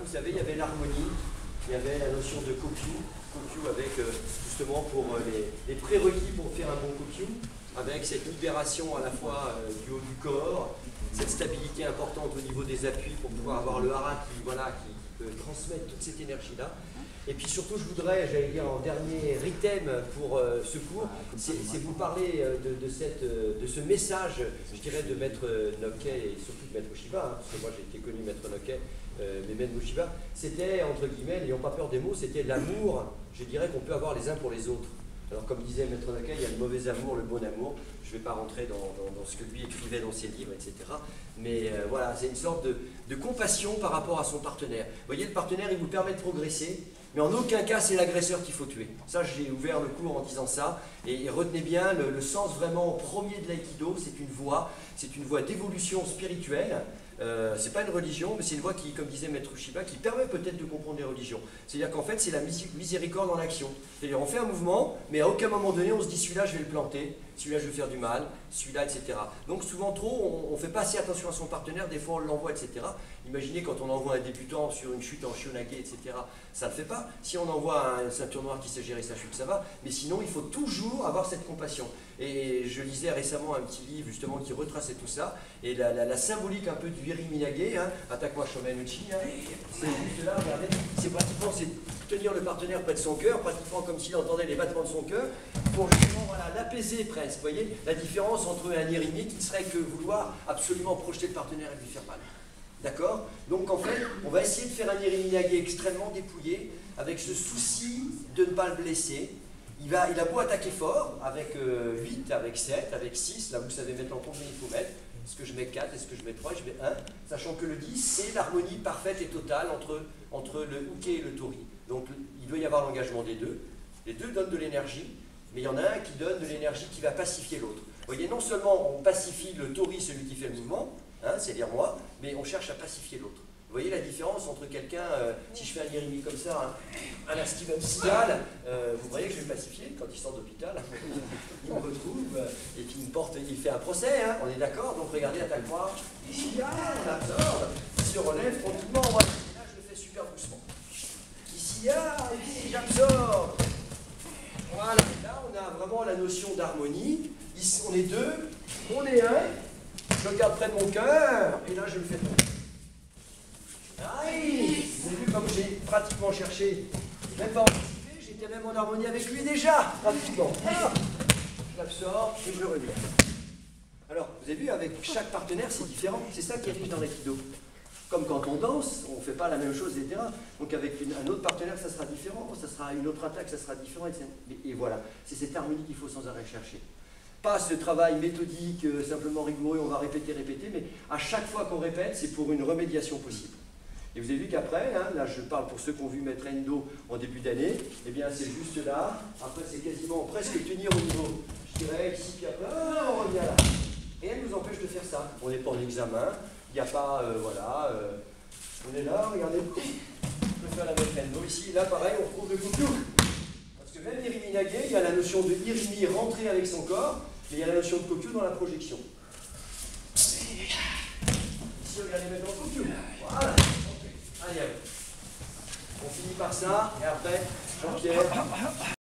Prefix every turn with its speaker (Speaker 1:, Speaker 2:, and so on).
Speaker 1: vous savez, il y avait l'harmonie, il y avait la notion de kokyu avec justement pour les prérequis pour faire un bon kokyu, avec cette libération à la fois du haut du corps, cette stabilité importante au niveau des appuis pour pouvoir avoir le hara qui peut transmettre toute cette énergie-là. Et puis surtout, je voudrais, j'allais dire en dernier item pour ce cours, c'est vous parler de ce message, je dirais, de Maître Noke et surtout de Maître Shiba, hein, parce que moi j'ai été connu Maître Noke, mais Maître Shiba, c'était, entre guillemets, n'ayons pas peur des mots, c'était l'amour, je dirais, qu'on peut avoir les uns pour les autres. Alors comme disait Maître Noke, il y a le mauvais amour, le bon amour. Je ne vais pas rentrer dans ce que lui écrivait dans ses livres, etc. Mais voilà, c'est une sorte de compassion par rapport à son partenaire. Vous voyez, le partenaire, il vous permet de progresser, mais en aucun cas, c'est l'agresseur qu'il faut tuer. Ça, j'ai ouvert le cours en disant ça. Et retenez bien, le sens vraiment premier de l'aïkido, c'est une voie d'évolution spirituelle. C'est pas une religion, mais c'est une voie qui, comme disait Maître Shiba, qui permet peut-être de comprendre les religions. C'est-à-dire qu'en fait, c'est la miséricorde en action. C'est-à-dire on fait un mouvement, mais à aucun moment donné, on se dit celui-là, je vais le planter, celui-là, je vais faire du mal, celui-là, etc. Donc souvent trop, on ne fait pas assez attention à son partenaire, des fois on l'envoie, etc. Imaginez quand on envoie un débutant sur une chute en shionage, etc. Ça ne le fait pas. Si on envoie un ceinture noire qui sait gérer sa chute, ça va. Mais sinon, il faut toujours avoir cette compassion. Et je lisais récemment un petit livre justement qui retraçait tout ça. Et la symbolique un peu du Iri Minage, hein, attaque-moi Shomenuchi, hein, c'est juste là, regardez, c'est pratiquement tenir le partenaire près de son cœur, pratiquement comme s'il entendait les battements de son cœur, pour justement l'apaiser presque. Vous voyez la différence entre un irimi qui ne serait que vouloir absolument projeter le partenaire et lui faire mal. D'accord? Donc en fait, on va essayer de faire un Iri Minage extrêmement dépouillé, avec ce souci de ne pas le blesser. Il a beau attaquer fort, avec 8, avec 7, avec 6, là vous savez maintenant combien il faut mettre. Est-ce que je mets 4, est-ce que je mets 3, je mets 1, sachant que le 10, c'est l'harmonie parfaite et totale entre le uke et le tori. Donc il doit y avoir l'engagement des deux. Les deux donnent de l'énergie, mais il y en a un qui donne de l'énergie qui va pacifier l'autre. Vous voyez, non seulement on pacifie le tori, celui qui fait le mouvement, hein, c'est-à-dire moi, mais on cherche à pacifier l'autre. Vous voyez la différence entre quelqu'un, si je fais un irimi comme ça, un la Steven Seagal, vous voyez que je vais le pacifier quand il sort d'hôpital, il me retrouve et puis il fait un procès, hein, on est d'accord? Donc regardez, attaque-moi, ici, on absorbe, il se relève tranquillement, voilà. Là je le fais super doucement. Ici, ici j'absorbe. Voilà, là on a vraiment la notion d'harmonie, ici on est deux, on est un, je le garde près de mon cœur, et là je le fais tomber. Aïe! Vous avez vu comme j'ai pratiquement cherché, même pas anticipé, j'étais même en harmonie avec lui déjà, pratiquement. Je l'absorbe et je le relève. Alors, vous avez vu, avec chaque partenaire, c'est différent. C'est ça qui est riche dans l'aïkido. Comme quand on danse, on ne fait pas la même chose, etc. Donc avec un autre partenaire, ça sera différent, ça sera une autre attaque, ça sera différent, etc. Et voilà, c'est cette harmonie qu'il faut sans arrêt chercher. Pas ce travail méthodique, simplement rigoureux, on va répéter, mais à chaque fois qu'on répète, c'est pour une remédiation possible. Et vous avez vu qu'après, hein, là je parle pour ceux qui ont vu Maître Endo en début d'année, eh bien c'est juste là, après c'est quasiment presque tenir au niveau, je dirais ici, puis après, on revient là. Rien ne nous empêche de faire ça. On n'est pas en examen, il n'y a pas, voilà, on est là, regardez, on peut faire la Maître Endo ici, là pareil, on retrouve le kokyu. Parce que même l'Irimi Nage, il y a la notion de Irimi rentrer avec son corps, mais il y a la notion de kokyu dans la projection. Ici, regardez maintenant le kokyu. Voilà. Allez, on finit par ça, et après, Jean-Pierre.